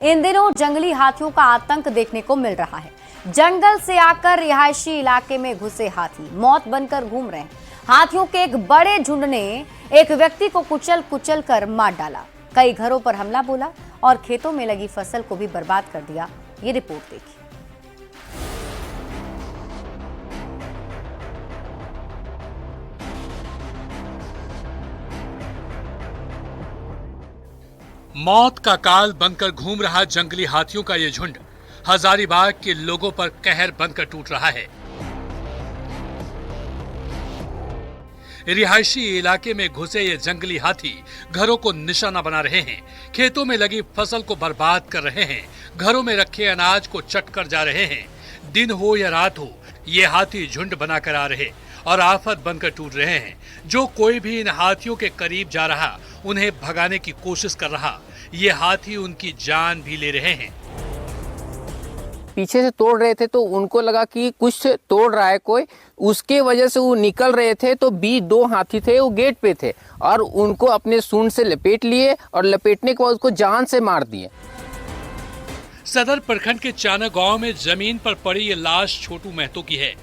इन दिनों जंगली हाथियों का आतंक देखने को मिल रहा है। जंगल से आकर रिहायशी इलाके में घुसे हाथी मौत बनकर घूम रहे हैं। हाथियों के एक बड़े झुंड ने एक व्यक्ति को कुचल कुचल कर मार डाला, कई घरों पर हमला बोला और खेतों में लगी फसल को भी बर्बाद कर दिया। ये रिपोर्ट देखिए। मौत का काल बनकर घूम रहा जंगली हाथियों का ये झुंड हजारीबाग के लोगों पर कहर बनकर टूट रहा है। रिहायशी इलाके में घुसे ये जंगली हाथी घरों को निशाना बना रहे हैं, खेतों में लगी फसल को बर्बाद कर रहे हैं, घरों में रखे अनाज को चट कर जा रहे हैं। दिन हो या रात हो, ये हाथी झुंड बनाकर आ रहे और आफत बनकर टूट रहे हैं। जो कोई भी इन हाथियों के करीब जा रहा, उन्हें भगाने की कोशिश कर रहा, ये हाथी उनकी जान भी ले रहे हैं। पीछे से तोड़ रहे थे तो उनको लगा कि कुछ तोड़ रहा है कोई, उसके वजह से वो निकल रहे थे तो बीच दो हाथी थे, वो गेट पे थे और उनको अपने सूंड से लपेट लिए और लपेटने के बाद उसको जान से मार दिए। सदर प्रखंड के चाना गांव में जमीन पर पड़ी ये लाश छोटू महतो की है।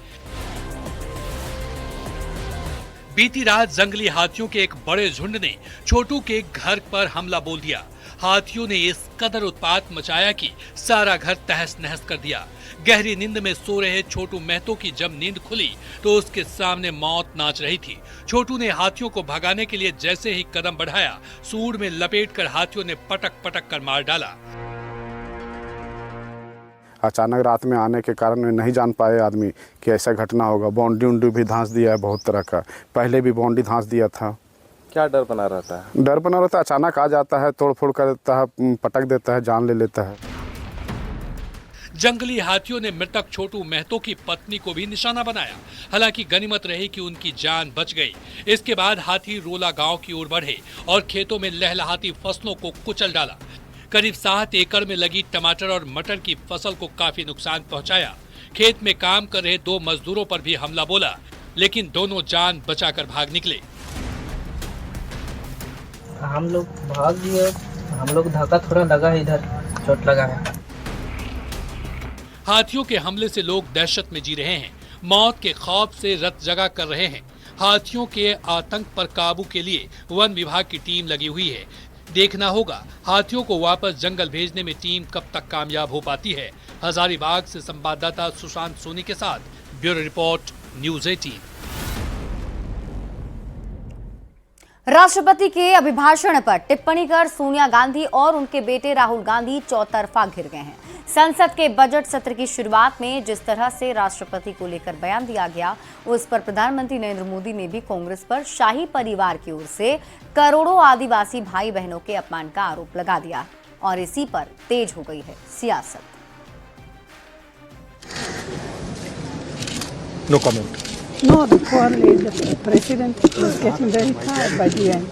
बीती रात जंगली हाथियों के एक बड़े झुंड ने छोटू के घर पर हमला बोल दिया। हाथियों ने इस कदर उत्पात मचाया कि सारा घर तहस नहस कर दिया। गहरी नींद में सो रहे छोटू महतो की जब नींद खुली तो उसके सामने मौत नाच रही थी। छोटू ने हाथियों को भगाने के लिए जैसे ही कदम बढ़ाया, सूंड में लपेटकर हाथियों ने पटक पटक कर मार डाला। अचानक रात में आने के कारण नहीं जान पाए आदमी कि ऐसा घटना होगा। बाउंड्री उंड्री भी धंस दिया है बहुत तरह का, पहले भी बाउंड्री धंस दिया था। क्या डर बना रहता है? डर बना रहता है, अचानक आ जाता है, तोड़ फोड़ कर देता है, पटक देता है, जान ले लेता है। जंगली हाथियों ने मृतक छोटू महतो की पत्नी को भी निशाना बनाया। हालांकि गनीमत रही कि उनकी जान बच गई। इसके बाद हाथी रोला गांव की ओर बढ़े और खेतों में लहलहाती फसलों को कुचल डाला। करीब 7 एकड़ में लगी टमाटर और मटर की फसल को काफी नुकसान पहुंचाया। खेत में काम कर रहे 2 मजदूरों पर भी हमला बोला, लेकिन दोनों जान बचाकर भाग निकले। हम लोग भाग गए, हम लोग धक्का थोड़ा लगा है, इधर चोट लगा है। हाथियों के हमले से लोग दहशत में जी रहे हैं, मौत के खौफ से रत जगा कर रहे हैं। हाथियों के आतंक पर काबू के लिए वन विभाग की टीम लगी हुई है। देखना होगा हाथियों को वापस जंगल भेजने में टीम कब तक कामयाब हो पाती है। हजारीबाग से संवाददाता सुशांत सोनी के साथ ब्यूरो रिपोर्ट, न्यूज़ 18। राष्ट्रपति के अभिभाषण पर टिप्पणी कर सोनिया गांधी और उनके बेटे राहुल गांधी चौतरफा घिर गए हैं। संसद के बजट सत्र की शुरुआत में जिस तरह से राष्ट्रपति को लेकर बयान दिया गया, उस पर प्रधानमंत्री नरेंद्र मोदी ने भी कांग्रेस पर शाही परिवार की ओर से करोड़ों आदिवासी भाई बहनों के अपमान का आरोप लगा दिया और इसी पर तेज हो गई है सियासत। No comment. No, the president was getting very tired by the end.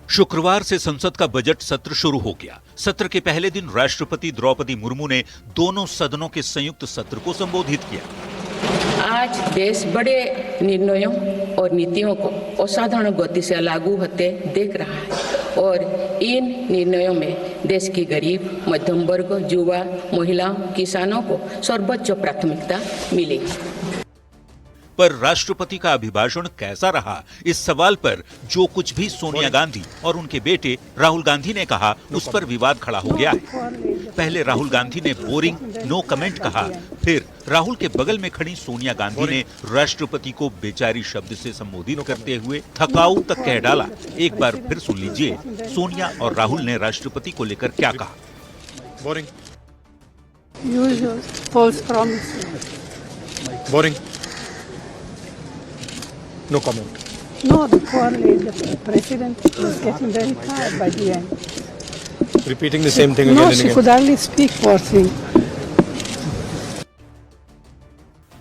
शुक्रवार से संसद का बजट सत्र शुरू हो गया। सत्र के पहले दिन राष्ट्रपति द्रौपदी मुर्मू ने दोनों सदनों के संयुक्त सत्र को संबोधित किया। आज देश बड़े निर्णयों और नीतियों को असाधारण गति से लागू होते देख रहा है और इन निर्णयों में देश की गरीब, मध्यम वर्ग, युवा, महिलाओं, किसानों को सर्वोच्च प्राथमिकता मिलेगी। पर राष्ट्रपति का अभिभाषण कैसा रहा, इस सवाल पर जो कुछ भी सोनिया गांधी और उनके बेटे राहुल गांधी ने कहा, उस पर विवाद खड़ा हो गया है। पहले राहुल गांधी ने बोरिंग, नो कमेंट कहा, फिर राहुल के बगल में खड़ी सोनिया गांधी ने राष्ट्रपति को बेचारी शब्द से संबोधित करते हुए थकाऊ तक कह डाला। एक बार फिर सुन लीजिए सोनिया और राहुल ने राष्ट्रपति को लेकर क्या कहा। Boring. Usual false promises. Boring. No comment. No, the president was getting very tired by the end. Repeating the same thing again No, and she again. could hardly speak, poor thing.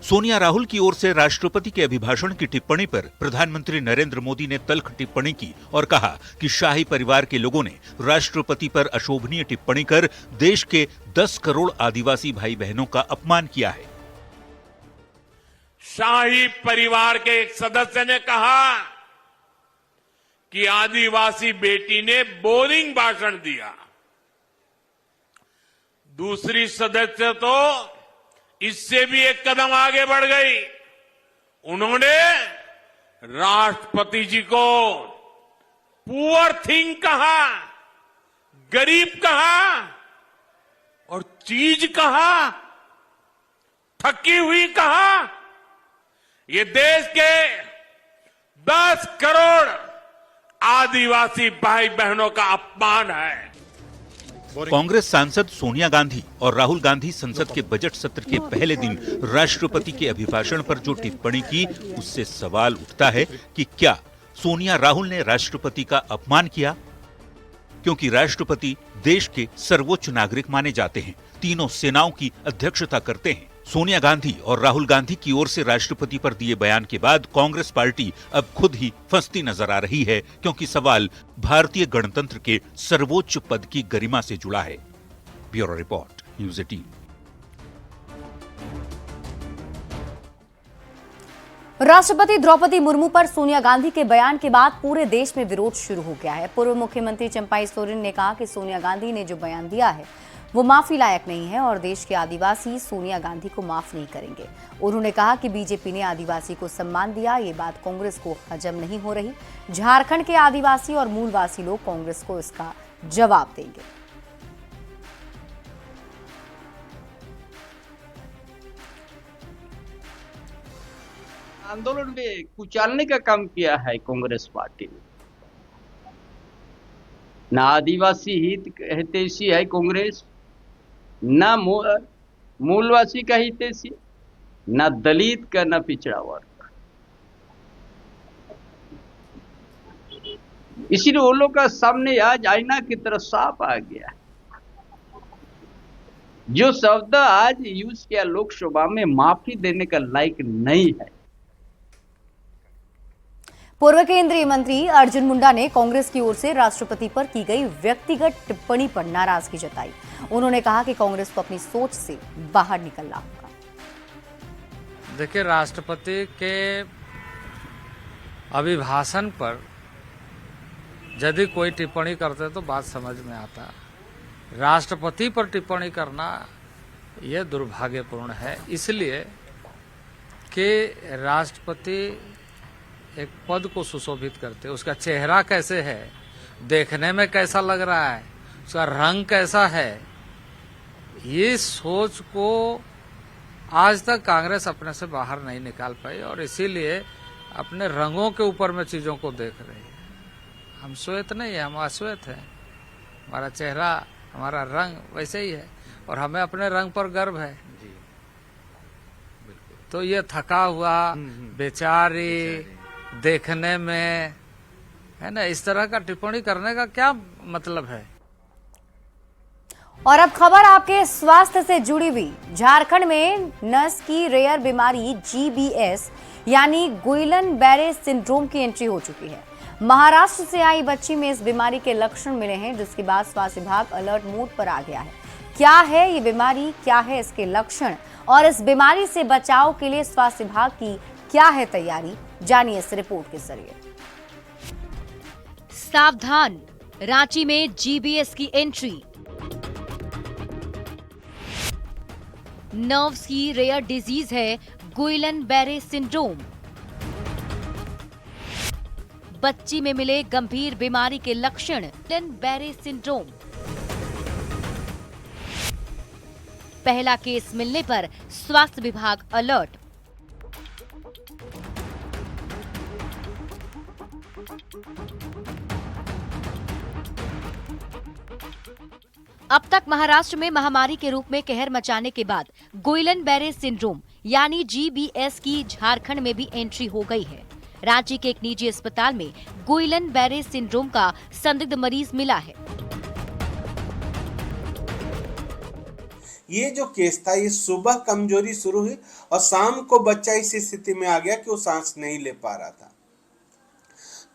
Sonia Rahul की ओर से राष्ट्रपति के अभिभाषण की टिप्पणी पर प्रधानमंत्री नरेंद्र मोदी ने तल्ख टिप्पणी की और कहा कि शाही परिवार के लोगों ने राष्ट्रपति पर अशोभनीय टिप्पणी कर देश के 10 करोड़ आदिवासी भाई बहनों का अपमान किया है। शाही परिवार के एक सदस्य ने कहा कि आदिवासी बेटी ने बोरिंग भाषण दिया। दूसरी सदस्य तो इससे भी एक कदम आगे बढ़ गई। उन्होंने राष्ट्रपति जी को पुअर थिंग कहा, गरीब कहा और चीज कहा, थकी हुई कहा। ये देश के 10 करोड़ आदिवासी भाई बहनों का अपमान है। कांग्रेस सांसद सोनिया गांधी और राहुल गांधी संसद के बजट सत्र के पहले दिन राष्ट्रपति के अभिभाषण पर जो टिप्पणी की, उससे सवाल उठता है कि क्या सोनिया राहुल ने राष्ट्रपति का अपमान किया? क्योंकि राष्ट्रपति देश के सर्वोच्च नागरिक माने जाते हैं, तीनों सेनाओं की अध्यक्षता करते हैं। सोनिया गांधी और राहुल गांधी की ओर से राष्ट्रपति पर दिए बयान के बाद कांग्रेस पार्टी अब खुद ही फंसती नजर आ रही है, क्योंकि सवाल भारतीय गणतंत्र के सर्वोच्च पद की गरिमा से जुड़ा है। Bureau report, news 18। राष्ट्रपति द्रौपदी मुर्मू पर सोनिया गांधी के बयान के बाद पूरे देश में विरोध शुरू हो गया है। पूर्व मुख्यमंत्री चंपाई सोरेन ने कहा कि सोनिया गांधी ने जो बयान दिया है वो माफी लायक नहीं है और देश के आदिवासी सोनिया गांधी को माफ नहीं करेंगे। उन्होंने कहा कि बीजेपी ने आदिवासी को सम्मान दिया, ये बात कांग्रेस को हजम नहीं हो रही। झारखंड के आदिवासी और मूलवासी लोग कांग्रेस को इसका जवाब देंगे। आंदोलन में कुचलने का काम किया है कांग्रेस पार्टी ने। ना आदिवासी हितैषी है कांग्रेस, ना मूलवासी का हितैषी, ना दलित का, ना पिछड़ा वर्ग। इसीलिए वो लोग का सामने आज आईना की तरह साफ आ गया। जो शब्द आज यूज किया लोकसभा में माफी देने का लायक नहीं है। पूर्व केंद्रीय मंत्री अर्जुन मुंडा ने कांग्रेस की ओर से राष्ट्रपति पर की गई व्यक्तिगत टिप्पणी पर नाराजगी जताई। उन्होंने कहा कि कांग्रेस को अपनी सोच से बाहर निकलना होगा। देखिए, राष्ट्रपति के अभिभाषण पर यदि कोई टिप्पणी करते तो बात समझ में आता। राष्ट्रपति पर टिप्पणी करना यह दुर्भाग्यपूर्ण है, इसलिए कि राष्ट्रपति एक पद को सुशोभित करते, उसका चेहरा कैसे है, देखने में कैसा लग रहा है, उसका रंग कैसा है, ये सोच को आज तक कांग्रेस अपने से बाहर नहीं निकाल पाई और इसीलिए अपने रंगों के ऊपर में चीजों को देख रही है। हम श्वेत नहीं है, हम अश्वेत हैं। हमारा चेहरा, हमारा रंग वैसे ही है और हमें अपने रंग पर गर्व है। तो ये थका हुआ, बेचारी देखने में, है ना, इस तरह का टिप्पणी करने का क्या मतलब है? और अब खबर आपके स्वास्थ्य से जुड़ी हुई। झारखंड में नस की रेयर बीमारी GBS यानी गुइलन बैरे सिंड्रोम की एंट्री हो चुकी है। महाराष्ट्र से आई बच्ची में इस बीमारी के लक्षण मिले हैं, जिसके बाद स्वास्थ्य विभाग अलर्ट मोड पर आ गया है। क्या है ये बीमारी, क्या है इसके लक्षण और इस बीमारी से बचाव के लिए स्वास्थ्य विभाग की क्या है तैयारी, जानिए इस रिपोर्ट के जरिए। सावधान, रांची में GBS की एंट्री। नर्व्स की रेयर डिजीज है गुइलन बैरे सिंड्रोम। बच्ची में मिले गंभीर बीमारी के लक्षण, गुइलन बैरे सिंड्रोम। पहला केस मिलने पर स्वास्थ्य विभाग अलर्ट। अब तक महाराष्ट्र में महामारी के रूप में कहर मचाने के बाद गुइलन बैरे सिंड्रोम यानी GBS की झारखंड में भी एंट्री हो गई है। रांची के एक निजी अस्पताल में गुइलन बैरे सिंड्रोम का संदिग्ध मरीज मिला है। ये जो केस था, ये सुबह कमजोरी शुरू हुई और शाम को बच्चा इस स्थिति में आ गया कि वो सांस नहीं ले पा रहा था।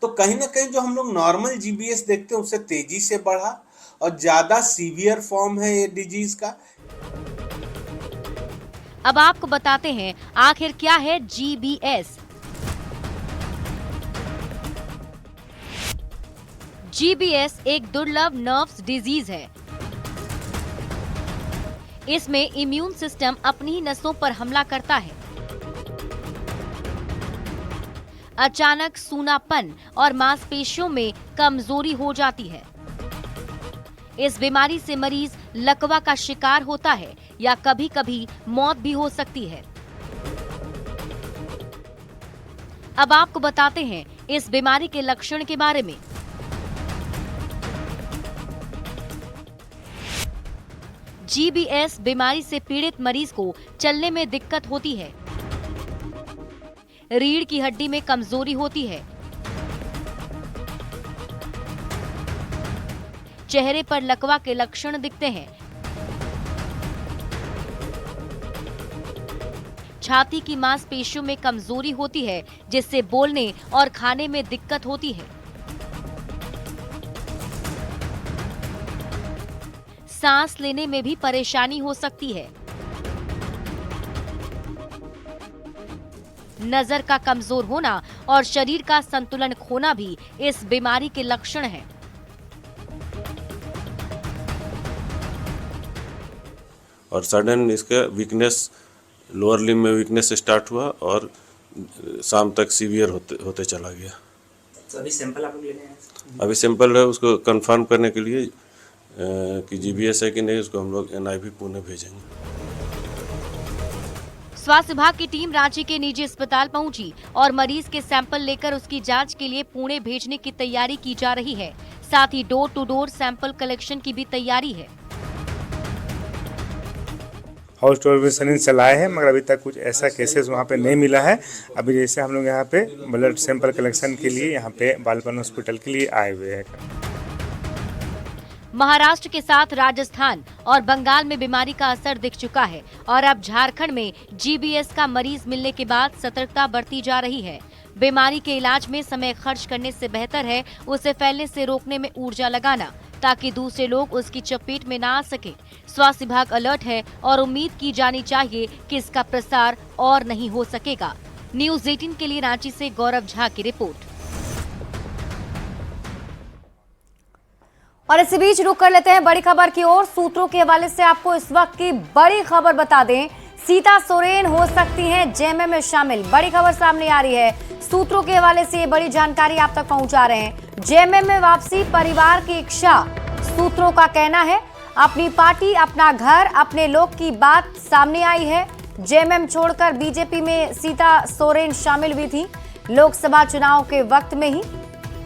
तो कहीं ना कहीं जो हम लोग नॉर्मल GBS देखते हैं उससे तेजी से बढ़ा और ज्यादा सीवियर फॉर्म है ये डिजीज का। अब आपको बताते हैं आखिर क्या है GBS। GBS एक दुर्लभ नर्व्स डिजीज है। इसमें इम्यून सिस्टम अपनी ही नसों पर हमला करता है। अचानक सूनापन और मांसपेशियों में कमजोरी हो जाती है। इस बीमारी से मरीज लकवा का शिकार होता है या कभी कभी मौत भी हो सकती है। अब आपको बताते हैं इस बीमारी के लक्षण के बारे में। GBS बीमारी से पीड़ित मरीज को चलने में दिक्कत होती है, रीढ़ की हड्डी में कमजोरी होती है, चेहरे पर लकवा के लक्षण दिखते हैं, छाती की मांसपेशियों में कमजोरी होती है जिससे बोलने और खाने में दिक्कत होती है, सांस लेने में भी परेशानी हो सकती है, नजर का कमजोर होना और शरीर का संतुलन खोना भी इस बीमारी के लक्षण हैं। और सडन इसका वीकनेस, लोअर लिम्ब में वीकनेस स्टार्ट हुआ और शाम तक सीवियर होते चला गया। तो अभी सैंपल आप लोग लेने हैं? अभी सैंपल है, उसको कंफर्म करने के लिए कि GBS है कि नहीं, उसको हम लोग NIV पुणे भेजेंगे। स्वास्थ्य विभाग की टीम रांची के निजी अस्पताल पहुंची और मरीज के सैंपल लेकर उसकी जांच के लिए पुणे भेजने की तैयारी की जा रही है। साथ ही door to door sample collection की भी तैयारी है। हाउस टूर भी सनी चलाए हैं, मगर अभी तक कुछ ऐसा केसेस वहाँ पे नहीं मिला है। अभी जैसे हम लोग यहाँ पे ब्लड सैंपल कलेक्शन के लिए यहाँ पे बालपन हॉस्पिटल के लिए आए हुए हैं। महाराष्ट्र के साथ राजस्थान और बंगाल में बीमारी का असर दिख चुका है और अब झारखंड में GBS का मरीज मिलने के बाद सतर्कता बरती जा रही है। बीमारी के इलाज में समय खर्च करने से बेहतर है उसे फैलने से रोकने में ऊर्जा लगाना, ताकि दूसरे लोग उसकी चपेट में ना आ सके। स्वास्थ्य विभाग अलर्ट है और उम्मीद की जानी चाहिए कि इसका प्रसार और नहीं हो सकेगा। न्यूज़ 18 के लिए रांची से गौरव झा की रिपोर्ट। और इसी बीच रुक कर लेते हैं बड़ी खबर की ओर। सूत्रों के हवाले से आपको इस वक्त की बड़ी खबर बता दें, सीता सोरेन हो सकती हैं JMM में शामिल। बड़ी खबर सामने आ रही है, सूत्रों के हवाले से ये बड़ी जानकारी आप तक पहुंचा रहे हैं। JMM में वापसी परिवार की इच्छा, सूत्रों का कहना है। अपनी पार्टी, अपना घर, अपने लोग की बात सामने आई है। JMM छोड़कर BJP में सीता सोरेन शामिल हुई थी। लोकसभा चुनाव के वक्त में ही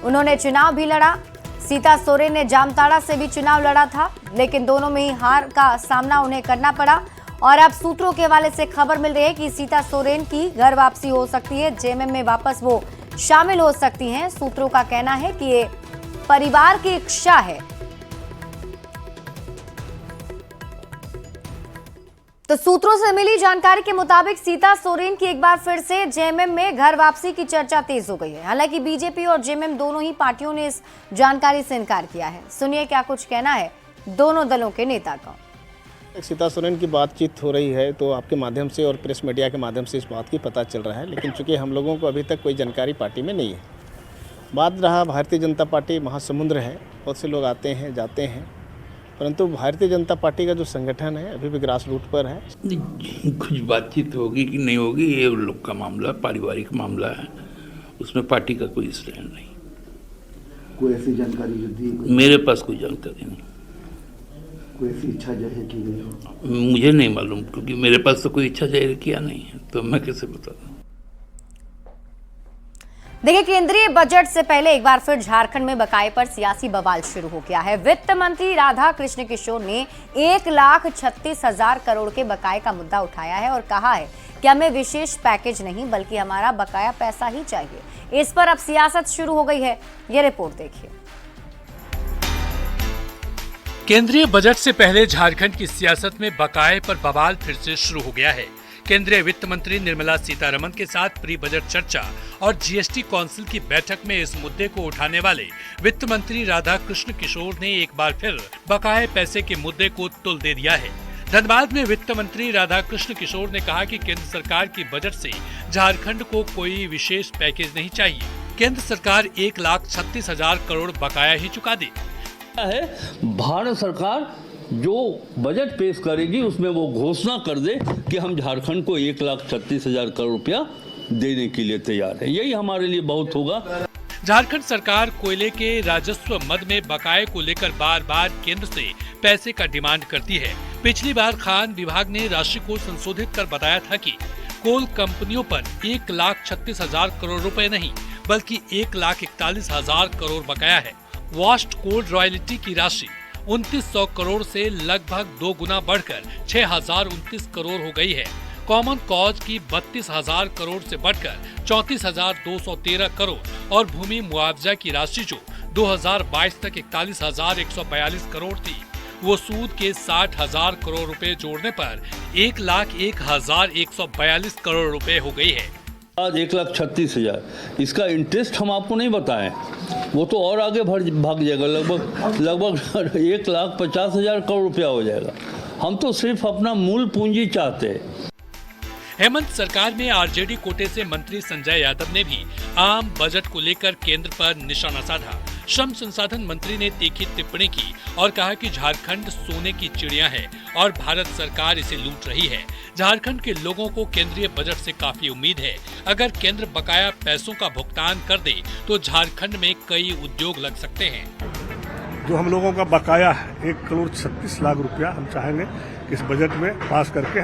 उन्होंने चुनाव भी लड़ा। सीता सोरेन ने जामताड़ा से भी चुनाव लड़ा था, लेकिन दोनों में ही हार का सामना उन्हें करना पड़ा। और अब सूत्रों के हवाले से खबर मिल रही है कि सीता सोरेन की घर वापसी हो सकती है, JMM में वापस वो शामिल हो सकती हैं। सूत्रों का कहना है कि ये परिवार की इच्छा है। तो सूत्रों से मिली जानकारी के मुताबिक सीता सोरेन की एक बार फिर से JMM में घर वापसी की चर्चा तेज हो गई है। हालांकि BJP और JMM दोनों ही पार्टियों ने इस जानकारी से इनकार किया है। सुनिए क्या कुछ कहना है दोनों दलों के नेता का। सीता सोरेन की बातचीत हो रही है तो आपके माध्यम से और प्रेस मीडिया के माध्यम से इस बात की पता चल रहा है, लेकिन चूंकि हम लोगों को अभी तक कोई जानकारी पार्टी में नहीं है। बात रहा भारतीय जनता पार्टी महासमुद्र है, बहुत से लोग आते हैं जाते हैं, परंतु भारतीय जनता पार्टी का जो संगठन है अभी भी ग्रास रूट पर है। कुछ बातचीत होगी कि नहीं होगी ये लोग का मामला, पारिवारिक मामला है, उसमें पार्टी का कोई स्टैंड नहीं। कोई ऐसी जानकारी जो दी? मेरे पास कोई जानकारी नहीं। कोई ऐसी इच्छा जाहिर की गई हो? मुझे नहीं मालूम, क्योंकि मेरे पास तो कोई इच्छा जाहिर किया नहीं है, तो मैं कैसे बता दूं। देखिए, केंद्रीय बजट से पहले एक बार फिर झारखंड में बकाये पर सियासी बवाल शुरू हो गया है। वित्त मंत्री राधा कृष्ण किशोर ने 1,36,000 करोड़ के बकाये का मुद्दा उठाया है और कहा है कि हमें विशेष पैकेज नहीं बल्कि हमारा बकाया पैसा ही चाहिए। इस पर अब सियासत शुरू हो गई है, ये रिपोर्ट देखिए। केंद्रीय बजट से पहले झारखंड की सियासत में बकाये पर बवाल फिर से शुरू हो गया है। केंद्रीय वित्त मंत्री निर्मला सीतारमण के साथ प्री बजट चर्चा और GST काउंसिल की बैठक में इस मुद्दे को उठाने वाले वित्त मंत्री राधा कृष्ण किशोर ने एक बार फिर बकाये पैसे के मुद्दे को तुल दे दिया है। धनबाद में वित्त मंत्री राधा कृष्ण किशोर ने कहा कि केंद्र सरकार की बजट से झारखंड को कोई विशेष पैकेज नहीं चाहिए। केंद्र सरकार 1,36,000 करोड़ बकाया ही चुका दे। है भारत सरकार जो बजट पेश करेगी उसमें वो घोषणा कर दे कि हम झारखंड को 1,36,000 करोड़ रुपया देने के लिए तैयार है। यही हमारे लिए बहुत होगा। झारखंड सरकार कोयले के राजस्व मद में बकाये को लेकर बार बार केंद्र से पैसे का डिमांड करती है। पिछली बार खान विभाग ने राशि को संशोधित कर बताया था कि कोल कंपनियों पर 1,36,000 करोड़ रुपए नहीं बल्कि 1,41,000 करोड़ बकाया है। वास्ट कोल रॉयल्टी की राशि 2,900 करोड़ से लगभग 2 गुना बढ़कर 6,029 करोड़ हो गई है। कॉमन कॉज की 32,000 करोड़ से बढ़कर 34,213 करोड़ और भूमि मुआवजा की राशि जो 2022 तक 41,142 करोड़ थी, वो सूद के 60,000 करोड़ रुपए जोड़ने पर 1,01,142 करोड़ रुपए हो गई है। आज 1,36,000 इसका इंटरेस्ट हम आपको नहीं बताएं, वो तो और आगे भाग जाएगा, लगभग 1,50,000 करोड़ रुपया हो जाएगा। हम तो सिर्फ अपना मूल पूंजी चाहते हैं। हेमंत सरकार में आरजेडी कोटे से मंत्री संजय यादव ने भी आम बजट को लेकर केंद्र पर निशाना साधा। श्रम संसाधन मंत्री ने तीखी टिप्पणी की और कहा कि झारखंड सोने की चिड़िया है और भारत सरकार इसे लूट रही है। झारखंड के लोगों को केंद्रीय बजट से काफी उम्मीद है। अगर केंद्र बकाया पैसों का भुगतान कर दे तो झारखंड में कई उद्योग लग सकते हैं। जो हम लोगों का बकाया है 1,36,00,000 रुपया हम चाहेंगे इस बजट में पास करके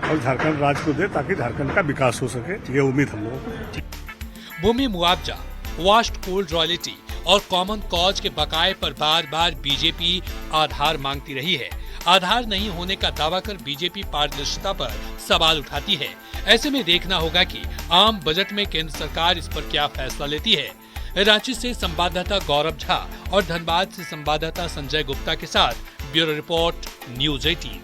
और झारखंड राज्य को दे ताकि झारखंड का विकास हो सके, ये उम्मीद हम लोगों को। भूमि मुआवजा, वास्ट कोल रॉयल्टी और कॉमन कॉज के बकाये पर बार बार बीजेपी आधार मांगती रही है। आधार नहीं होने का दावा कर बीजेपी पारदर्शिता पर सवाल उठाती है। ऐसे में देखना होगा कि आम बजट में केंद्र सरकार इस पर क्या फैसला लेती है। रांची से संवाददाता गौरव झा और धनबाद से संवाददाता संजय गुप्ता के साथ ब्यूरो रिपोर्ट, न्यूज़ 18।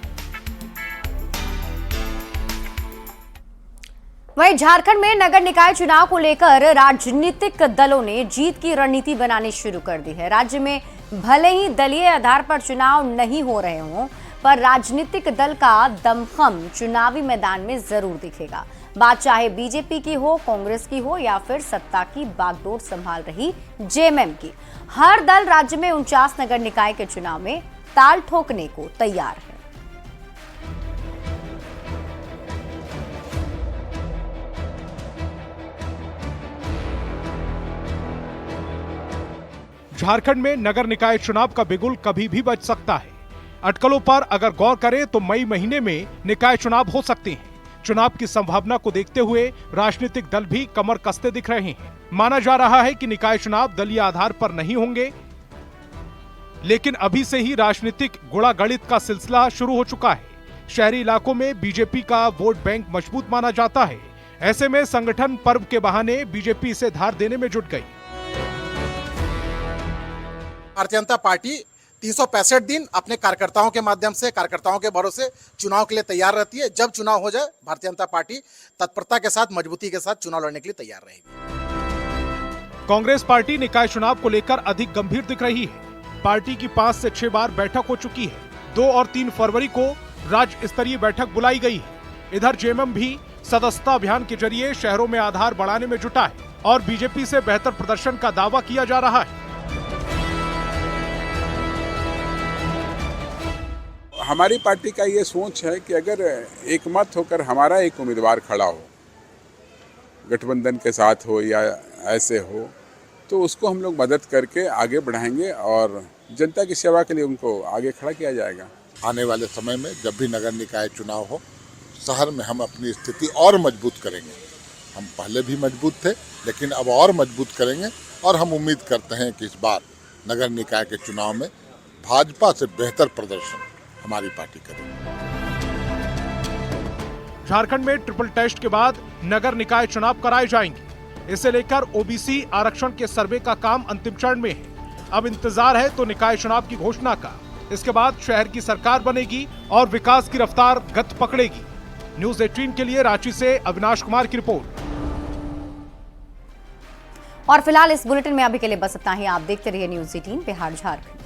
वहीं झारखंड में नगर निकाय चुनाव को लेकर राजनीतिक दलों ने जीत की रणनीति बनानी शुरू कर दी है। राज्य में भले ही दलीय आधार पर चुनाव नहीं हो रहे हों, पर राजनीतिक दल का दमखम चुनावी मैदान में जरूर दिखेगा। बात चाहे बीजेपी की हो, कांग्रेस की हो या फिर सत्ता की बागडोर संभाल रही जेएमएम की, हर दल राज्य में 49 नगर निकाय के चुनाव में ताल ठोकने को तैयार है। झारखंड में नगर निकाय चुनाव का बिगुल कभी भी बज सकता है। अटकलों पर अगर गौर करें तो मई महीने में निकाय चुनाव हो सकते हैं। चुनाव की संभावना को देखते हुए राजनीतिक दल भी कमर कसते दिख रहे हैं। माना जा रहा है कि निकाय चुनाव दलीय आधार पर नहीं होंगे, लेकिन अभी से ही राजनीतिक गुणागणित का सिलसिला शुरू हो चुका है। शहरी इलाकों में बीजेपी का वोट बैंक मजबूत माना जाता है। ऐसे में संगठन पर्व के बहाने बीजेपी इसे धार देने में जुट गई। भारतीय जनता पार्टी 365 दिन अपने कार्यकर्ताओं के माध्यम से, कार्यकर्ताओं के भरोसे चुनाव के लिए तैयार रहती है। जब चुनाव हो जाए भारतीय जनता पार्टी तत्परता के साथ, मजबूती के साथ चुनाव लड़ने के लिए तैयार रहेगी। कांग्रेस पार्टी निकाय चुनाव को लेकर अधिक गंभीर दिख रही है। पार्टी की 5 से 6 बार बैठक हो चुकी है। 2 और 3 फरवरी को राज्य स्तरीय बैठक बुलाई गई है। इधर जेएमएम भी सदस्यता अभियान के जरिए शहरों में आधार बढ़ाने में जुटा है और बीजेपी से बेहतर प्रदर्शन का दावा किया जा रहा है। हमारी पार्टी का ये सोच है कि अगर एकमत होकर हमारा एक उम्मीदवार खड़ा हो, गठबंधन के साथ हो या ऐसे हो, तो उसको हम लोग मदद करके आगे बढ़ाएंगे और जनता की सेवा के लिए उनको आगे खड़ा किया जाएगा। आने वाले समय में जब भी नगर निकाय चुनाव हो, शहर में हम अपनी स्थिति और मजबूत करेंगे। हम पहले भी मजबूत थे, लेकिन अब और मजबूत करेंगे और हम उम्मीद करते हैं कि इस बार नगर निकाय के चुनाव में भाजपा से बेहतर प्रदर्शन हमारी पार्टी करेगी। झारखंड में ट्रिपल टेस्ट के बाद नगर निकाय चुनाव कराए जाएंगे। इसे लेकर ओबीसी आरक्षण के सर्वे का काम अंतिम चरण में है। अब इंतजार है तो निकाय चुनाव की घोषणा का। इसके बाद शहर की सरकार बनेगी और विकास की रफ्तार गति पकड़ेगी। न्यूज़ 18 के लिए रांची से अविनाश कुमार की रिपोर्ट। और फिलहाल इस बुलेटिन में अभी के लिए बस इतना ही। आप देखते रहिए न्यूज़ 18 बिहार झारखंड।